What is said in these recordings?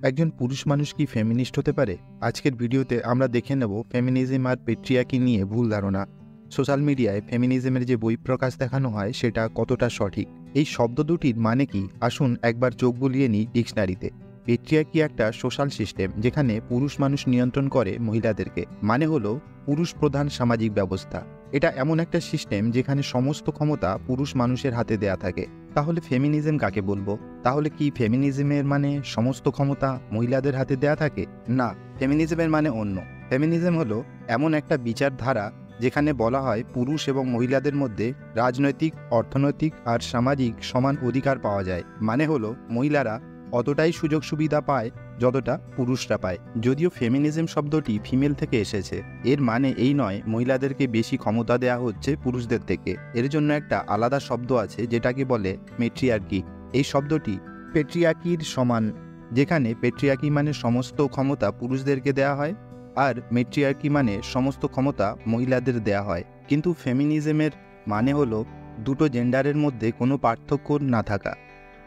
একজন পুরুষ মানুষ কি ফেমিনিস্ট হতে পারে? আজকের ভিডিওতে আমরা দেখে নেব ফেমিনিজম আর পেট্রিয়ার্কি নিয়ে ভুল ধারণা। সোশ্যাল মিডিয়ায় ফেমিনিজমের যে বহিঃপ্রকাশ দেখানো হয় সেটা কতটা সঠিক, এই শব্দ দুটির মানে কি আসুন একবার চোখ বুলিয়ে নিই ডিকশনারিতে। পেট্রিয়ার্কি একটা সোশ্যাল সিস্টেম যেখানে পুরুষ মানুষ নিয়ন্ত্রণ করে মহিলাদেরকে, মানে হলো পুরুষ প্রধান সামাজিক ব্যবস্থা। এটা এমন একটা সিস্টেম যেখানে সমস্ত ক্ষমতা পুরুষ মানুষের হাতে দেয়া থাকে। তাহলে ফেমিনিজম কাকে বলবো? তাহলে কি ফেমিনিজমের মানে সমস্ত ক্ষমতা মহিলাদের হাতে দেয়া থাকে? না, ফেমিনিজমের মানে অন্য। ফেমিনিজম হলো এমন একটা বিচারধারা যেখানে বলা হয় পুরুষ এবং মহিলাদের মধ্যে রাজনৈতিক, অর্থনৈতিক আর সামাজিক সমান অধিকার পাওয়া যায়। মানে হলো মহিলারা অতটাই সুযোগ সুবিধা পায় যতটা পুরুষরা পায়। যদিও ফেমিনিজম শব্দটি ফিমেল থেকে এসেছে, এর মানে এই নয় মহিলাদেরকে বেশি ক্ষমতা দেওয়া হচ্ছে পুরুষদের থেকে। এর জন্য একটা আলাদা শব্দ আছে যেটাকে বলে মেট্রিয়ার্কি। এই শব্দটি পেট্রিয়ার্কির সমান, যেখানে পেট্রিয়ার্কি মানে সমস্ত ক্ষমতা পুরুষদেরকে দেয়া হয় আর মেট্রিয়ার্কি মানে সমস্ত ক্ষমতা মহিলাদের দেয়া হয়। কিন্তু ফেমিনিজমের মানে হলো দুটো জেন্ডারের মধ্যে কোনো পার্থক্য না থাকা।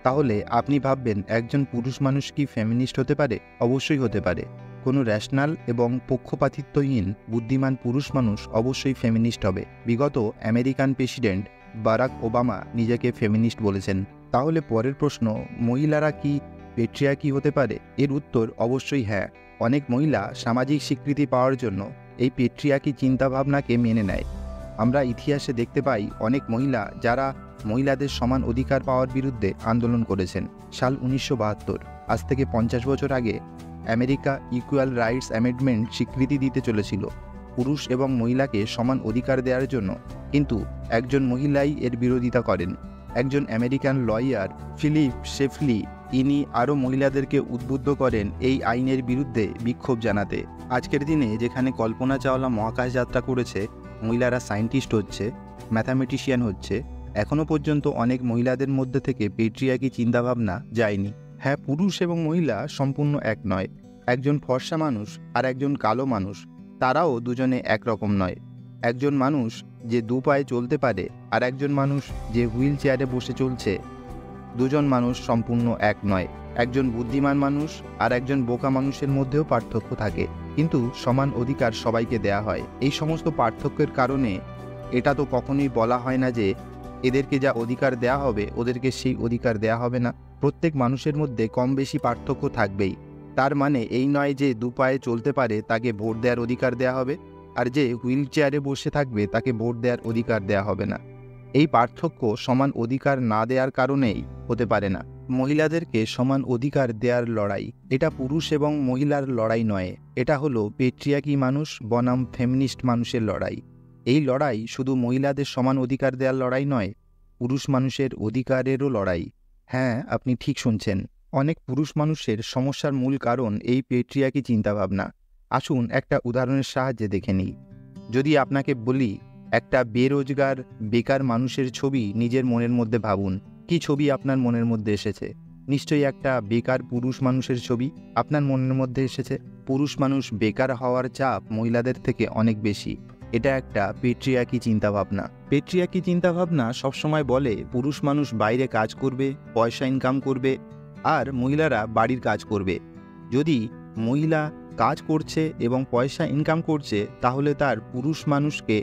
তাহলে আপনি ভাববেন একজন পুরুষ মানুষ কি ফেমিনিস্ট হতে পারে? অবশ্যই হতে পারে। কোনো র্যাশনাল এবং পক্ষপাতিত্বহীন বুদ্ধিমান পুরুষ মানুষ অবশ্যই ফেমিনিস্ট হবে। বিগত আমেরিকান প্রেসিডেন্ট বারাক ওবামা নিজেকে ফেমিনিস্ট বলেছেন। তাহলে পরের প্রশ্ন, মহিলারা কি পেট্রিয়ার্কি হতে পারে? এর উত্তর অবশ্যই হ্যাঁ। অনেক মহিলা সামাজিক স্বীকৃতি পাওয়ার জন্য এই পেট্রিয়ার্কি চিন্তাভাবনাকে মেনে নেয়। আমরা ইতিহাসে দেখতে পাই অনেক মহিলা যারা মহিলাদের সমান অধিকার পাওয়ার বিরুদ্ধে আন্দোলন করেছেন। সাল 1972, আজ থেকে 50 বছর আগে আমেরিকা ইকুয়াল রাইটস অ্যামেন্ডমেন্ট স্বীকৃতি দিতে চলেছিল পুরুষ এবং মহিলাকে সমান অধিকার দেওয়ার জন্য, কিন্তু একজন মহিলাই এর বিরোধিতা করেন। একজন আমেরিকান লয়ার ফিলিপ শেফলি, ইনি আরও মহিলাদেরকে উদ্বুদ্ধ করেন এই আইনের বিরুদ্ধে বিক্ষোভ জানাতে। আজকের দিনে যেখানে কল্পনা চাওলা মহাকাশ যাত্রা করেছে, মহিলারা সায়েন্টিস্ট হচ্ছে, ম্যাথামেটিশিয়ান হচ্ছে, এখনও পর্যন্ত অনেক মহিলাদের মধ্যে থেকে পেট্রিয়ার্কি চিন্তাভাবনা যায়নি। হ্যাঁ, পুরুষ এবং মহিলা সম্পূর্ণ এক নয়। একজন ফর্সা মানুষ আর একজন কালো মানুষ, তারাও দুজনে একরকম নয়। একজন মানুষ যে দু পায়ে চলতে পারে আর একজন মানুষ যে হুইল চেয়ারে বসে চলছে, দুজন মানুষ সম্পূর্ণ এক নয়। একজন বুদ্ধিমান মানুষ আর একজন বোকা মানুষের মধ্যেও পার্থক্য থাকে, কিন্তু সমান অধিকার সবাইকে দেয়া হয়। এই সমস্ত পার্থক্যের কারণে এটা তো কখনোই বলা হয় না যে এদেরকে যা অধিকার দেয়া হবে ওদেরকে সেই অধিকার দেয়া হবে না। প্রত্যেক মানুষের মধ্যে কম বেশি পার্থক্য থাকবেই। তার মানে এই নয় যে দু পায়ে চলতে পারে তাকে ভোট দেওয়ার অধিকার দেয়া হবে, আর যে হুইল চেয়ারে বসে থাকবে তাকে ভোট দেওয়ার অধিকার দেয়া হবে না। এই পার্থক্য সমান অধিকার না দেওয়ার কারণেই হতে পারে না। মহিলাদেরকে সমান অধিকার দেওয়ার লড়াই, এটা পুরুষ এবং মহিলার লড়াই নয়, এটা হলো পেট্রিয়ার্কি মানুষ বনাম ফেমিনিস্ট মানুষের লড়াই। এই লড়াই শুধু মহিলাদের সমান অধিকার দেওয়ার লড়াই নয়, পুরুষ মানুষের অধিকারেরও লড়াই। হ্যাঁ, আপনি ঠিক শুনছেন। অনেক পুরুষ মানুষের সমস্যার মূল কারণ এই পেট্রিয়ার্কি চিন্তাভাবনা। আসুন একটা উদাহরণের সাহায্যে দেখে নিই। যদি আপনাকে বলি একটা বেরোজগার বেকার মানুষের ছবি নিজের মনের মধ্যে ভাবুন, কি ছবি আপনার মনের মধ্যে এসেছে? নিশ্চয়ই একটা বেকার পুরুষ মানুষের ছবি আপনার মনের মধ্যে এসেছে। পুরুষ মানুষ বেকার হওয়ার চাপ মহিলাদের থেকে অনেক বেশি। এটা একটা পেট্রিয়ার্কি চিন্তাভাবনা। পেট্রিয়ার্কি চিন্তাভাবনা সবসময় বলে পুরুষ মানুষ বাইরে কাজ করবে, পয়সা ইনকাম করবে, আর মহিলারা বাড়ির কাজ করবে। যদি মহিলা কাজ করছে এবং পয়সা ইনকাম করছে, তাহলে তার পুরুষ মানুষকে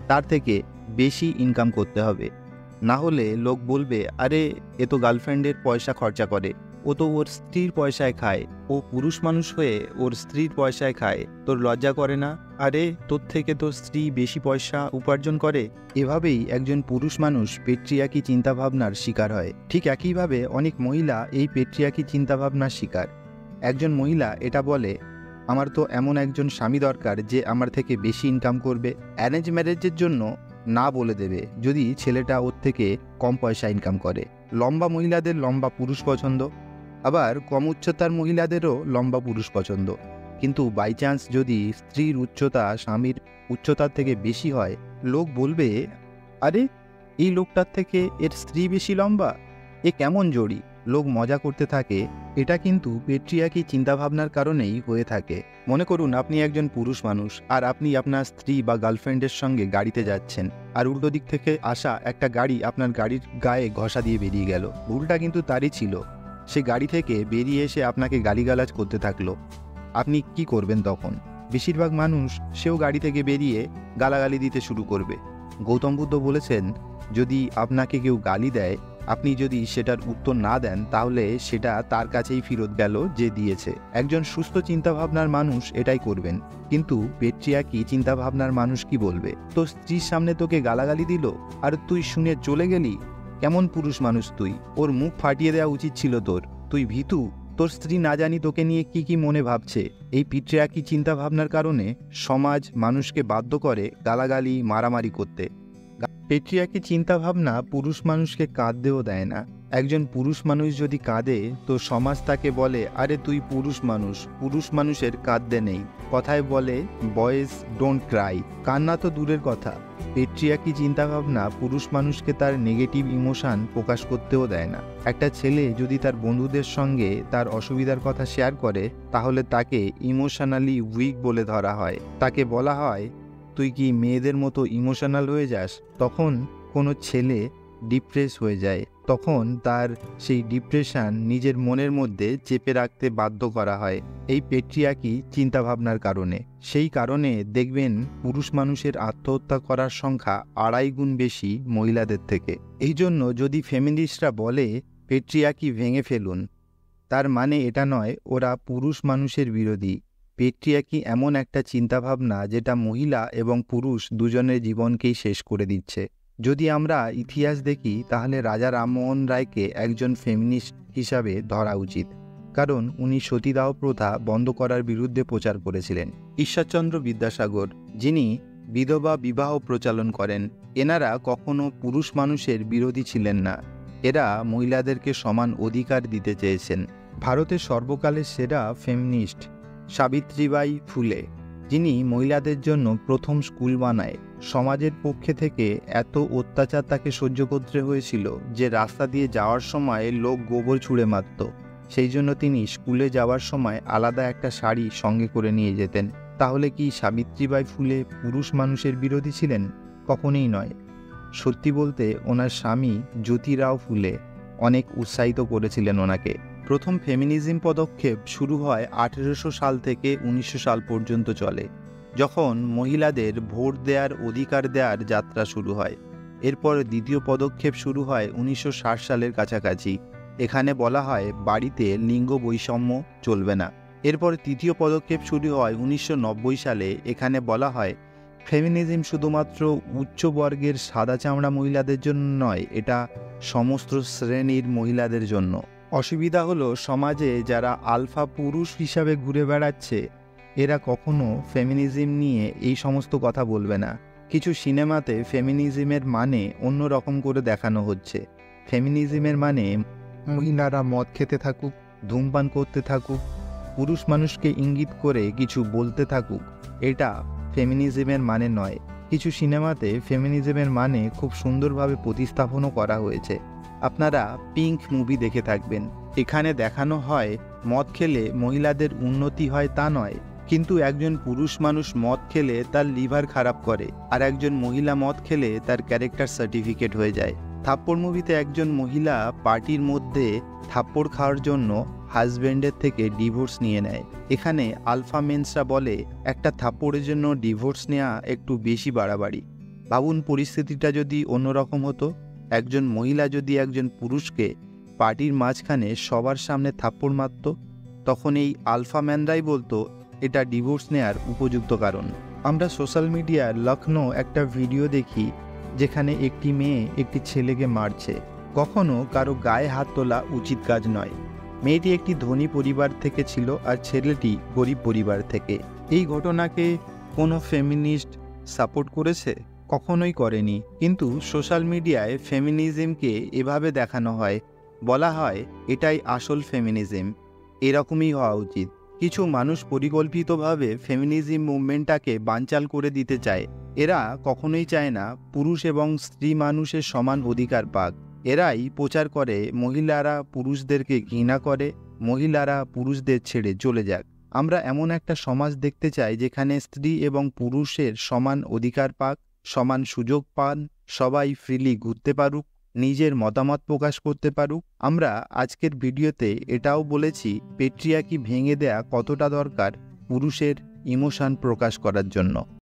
তার থেকে বেশি ইনকাম করতে হবে। না হলে লোক বলবে, আরে এ তো গার্লফ্রেন্ডের পয়সা খরচা করে, ও তো ওর স্ত্রীর পয়সায় খায়, ও পুরুষ মানুষ হয়ে ওর স্ত্রীর পয়সায় খায়, তোর লজ্জা করে না? আরে তোর থেকে তোর স্ত্রী বেশি পয়সা উপার্জন করে। এভাবেই একজন পুরুষ মানুষ পেট্রিয়ার্কি চিন্তাভাবনার শিকার হয়। ঠিক একইভাবে অনেক মহিলা এই পেট্রিয়ার্কি চিন্তাভাবনার শিকার। একজন মহিলা এটা বলে, আমার তো এমন একজন স্বামী দরকার যে আমার থেকে বেশি ইনকাম করবে। অ্যারেঞ্জ ম্যারেজের জন্য না বলে দেবে যদি ছেলেটা ওর থেকে কম পয়সা ইনকাম করে। লম্বা মহিলাদের লম্বা পুরুষ পছন্দ, আবার কম উচ্চতার মহিলাদেরও লম্বা পুরুষ পছন্দ। কিন্তু বাই চান্স যদি স্ত্রীর উচ্চতা স্বামীর উচ্চতার থেকে বেশি হয়, লোক বলবে, আরে এই লোকটার থেকে এর স্ত্রী বেশি লম্বা, এ কেমন জড়ি? লোক মজা করতে থাকে। এটা কিন্তু পেট্রিয়ার্কি চিন্তাভাবনার কারণেই হয়ে থাকে। মনে করুন আপনি একজন পুরুষ মানুষ আর আপনি আপনার স্ত্রী বা গার্লফ্রেন্ডের সঙ্গে গাড়িতে যাচ্ছেন, আর উল্টো দিক থেকে আসা একটা গাড়ি আপনার গাড়ির গায়ে ঘষা দিয়ে বেরিয়ে গেল। ভুলটা কিন্তু তারই ছিল। সে গাড়ি থেকে বেরিয়ে এসে আপনাকে গালিগালাজ করতে থাকলো, আপনি কি করবেন তখন? বেশিরভাগ মানুষ সেও গাড়ি থেকে বেরিয়ে গালাগালি দিতে শুরু করবে। গৌতম বুদ্ধ বলেছেন, যদি আপনাকে কেউ গালি দেয়, আপনি যদি সেটার উত্তর না দেন, তাহলে সেটা তার কাছেই ফেরত গেল যে দিয়েছে। একজন সুস্থ চিন্তাভাবনার মানুষ এটাই করবেন। কিন্তু পেট্রিয়ার্কি চিন্তাভাবনার মানুষ কি বলবে? তোর স্ত্রীর সামনে তোকে গালাগালি দিল আর তুই শুনে চলে গেলি? কেমন পুরুষ মানুষ তুই? ওর মুখ ফাটিয়ে দেওয়া উচিত ছিল তোর। তুই ভীতু। তোর স্ত্রী না জানি তোকে নিয়ে কি কি মনে ভাবছে। এই পেট্রিয়ার্কি চিন্তাভাবনার কারণে সমাজ মানুষকে বাধ্য করে গালাগালি মারামারি করতে। পেট্রিয়ার্কি চিন্তাভাবনা পুরুষ মানুষকে কাঁদতেও দেয় না। একজন পুরুষ মানুষ যদি কাঁদে, তো সমাজ তাকে বলে, আরে তুই পুরুষ মানুষ, পুরুষ মানুষের কাঁদতে নেই। কথায় বলে বয়েজ ডোন্ট ক্রাই। কান্না তো দূরের কথা, পেট্রিয়ার্কি চিন্তাভাবনা পুরুষ মানুষকে তার নেগেটিভ ইমোশন প্রকাশ করতেও দেয় না। একটা ছেলে যদি তার বন্ধুদের সঙ্গে তার অসুবিধার কথা শেয়ার করে, তাহলে তাকে ইমোশনালি উইক বলে ধরা হয়। তাকে বলা হয়, তুই কি মেয়েদের মতো ইমোশনাল হয়ে যাস? তখন কোনো ছেলে ডিপ্রেস হয়ে যায়, তখন তার সেই ডিপ্রেশন নিজের মনের মধ্যে চেপে রাখতে বাধ্য করা হয়, এই পেট্রিয়ার্কি চিন্তাভাবনার কারণে। সেই কারণে দেখবেন পুরুষ মানুষের আত্মহত্যা করার সংখ্যা 2.5 গুণ বেশি মহিলাদের থেকে। এই জন্য যদি ফেমিনিস্টরা বলে পেট্রিয়ার্কি ভেঙে ফেলুন, তার মানে এটা নয় ওরা পুরুষ মানুষের বিরোধী। পেট্রিয়ার্কি এমন একটা চিন্তাভাবনা যেটা মহিলা এবং পুরুষ দুজনের জীবনকেই শেষ করে দিচ্ছে। যদি আমরা ইতিহাস দেখি, তাহলে রাজা রামমোহন রায়কে একজন ফেমিনিস্ট হিসাবে ধরা উচিত, কারণ উনি সতীদাহ প্রথা বন্ধ করার বিরুদ্ধে প্রচার করেছিলেন। ঈশ্বরচন্দ্র বিদ্যাসাগর, যিনি বিধবা বিবাহ প্রচলন করেন, এনারা কখনো পুরুষ মানুষের বিরোধী ছিলেন না। এরা মহিলাদেরকে সমান অধিকার দিতে চেয়েছেন। ভারতের সর্বকালের সেরা ফেমিনিস্ট সাবিত্রীবাই ফুলে, যিনি মহিলাদের জন্য প্রথম স্কুল বানায়। সমাজের পক্ষে থেকে এত অত্যাচার তাকে সহ্য করতে হয়েছিল যে রাস্তা দিয়ে যাওয়ার সময় লোক গোবর ছুঁড়ে মারত। সেই জন্য তিনি স্কুলে যাওয়ার সময় আলাদা একটা শাড়ি সঙ্গে করে নিয়ে যেতেন। তাহলে কি সাবিত্রীবাই ফুলে পুরুষ মানুষের বিরোধী ছিলেন? কখনোই নয়। সত্যি বলতে ওনার স্বামী জ্যোতিরাও ফুলে অনেক উৎসাহিত করেছিলেন ওনাকে। প্রথম ফেমিনিজম পদক্ষেপ শুরু হয় 1800 সাল থেকে 1900 সাল পর্যন্ত চলে, যখন মহিলাদের ভোট দেওয়ার অধিকার দেওয়ার যাত্রা শুরু হয়। এরপর দ্বিতীয় পদক্ষেপ শুরু হয় 1960 সালের কাছাকাছি। এখানে বলা হয় বাড়িতে লিঙ্গ বৈষম্য চলবে না। এরপর তৃতীয় পদক্ষেপ শুরু হয় 1990 সালে। এখানে বলা হয় ফেমিনিজম শুধুমাত্র উচ্চ বর্গের সাদা চামড়া মহিলাদের জন্য নয়, এটা সমস্ত শ্রেণীর মহিলাদের জন্য। অসুবিধা হলো সমাজে যারা আলফা পুরুষ হিসাবে ঘুরে বেড়াচ্ছে, এরা কখনো ফেমিনিজম নিয়ে এই সমস্ত কথা বলবে না। কিছু সিনেমাতে ফেমিনিজমের মানে অন্য রকম করে দেখানো হচ্ছে। ফেমিনিজমের মানে মহিলারা মদ খেতে থাকুক, ধূমপান করতে থাকুক, পুরুষ মানুষকে ইঙ্গিত করে কিছু বলতে থাকুক, এটা ফেমিনিজমের মানে নয়। কিছু সিনেমাতে ফেমিনিজমের মানে খুব সুন্দরভাবে প্রতিস্থাপনও করা হয়েছে। আপনারা পিঙ্ক মুভি দেখে থাকবেন। এখানে দেখানো হয় মদ খেলে মহিলাদের উন্নতি হয় তা নয়, কিন্তু একজন পুরুষ মানুষ মদ খেলে তার লিভার খারাপ করে, আর একজন মহিলা মদ খেলে তার ক্যারেক্টার সার্টিফিকেট হয়ে যায়। থাপ্পড় মুভিতে একজন মহিলা পার্টির মধ্যে থাপ্পড় খাওয়ার জন্য হাজব্যান্ডের থেকে ডিভোর্স নিয়ে নেয়। এখানে আলফা মেন্সরা বলে একটা থাপ্পড়ের জন্য ডিভোর্স নেওয়া একটু বেশি বাড়াবাড়ি। ভাবুন পরিস্থিতিটা যদি অন্যরকম হতো, একজন মহিলা যদি একজন পুরুষকে পার্টির মাঝখানে সবার সামনে থাপ্পড় মারত, তখন এই আলফা ম্যানরাই বলতো এটা ডিভোর্স নেয়ার উপযুক্ত কারণ। আমরা সোশ্যাল মিডিয়ায় লখনৌ একটা ভিডিও দেখি যেখানে একটি মেয়ে একটি ছেলেকে মারছে। কখনো কারো গায়ে হাত তোলা উচিত কাজ নয়। মেয়েটি একটি ধনী পরিবার থেকে ছিল আর ছেলেটি গরিব পরিবার থেকে। এই ঘটনাকে কোনো ফেমিনিস্ট সাপোর্ট করেছে? কখনোই করেনি। কিন্তু সোশ্যাল মিডিয়ায় ফেমিনিজমকে এভাবে দেখানো হয়, বলা হয় এটাই আসল ফেমিনিজম, এরকমই হওয়া উচিত। কিছু মানুষ পরিকল্পিতভাবে ফেমিনিজম মুভমেন্টটাকে বানচাল করে দিতে চায়। এরা কখনোই চায় না পুরুষ এবং স্ত্রী মানুষের সমান অধিকার পাক। এরাই প্রচার করে মহিলারা পুরুষদেরকে ঘৃণা করে, মহিলারা পুরুষদের ছেড়ে চলে যাক। আমরা এমন একটা সমাজ দেখতে চাই যেখানে স্ত্রী এবং পুরুষের সমান অধিকার পাক, সমান সুযোগ পান, সবাই ফ্রিলি ঘুরতে পারুক, নিজের মতামত প্রকাশ করতে পারুক। আমরা আজকের ভিডিওতে এটাও বলেছি পেট্রিয়ার্কি ভেঙে দেয়া কতটা দরকার পুরুষের ইমোশন প্রকাশ করার জন্য।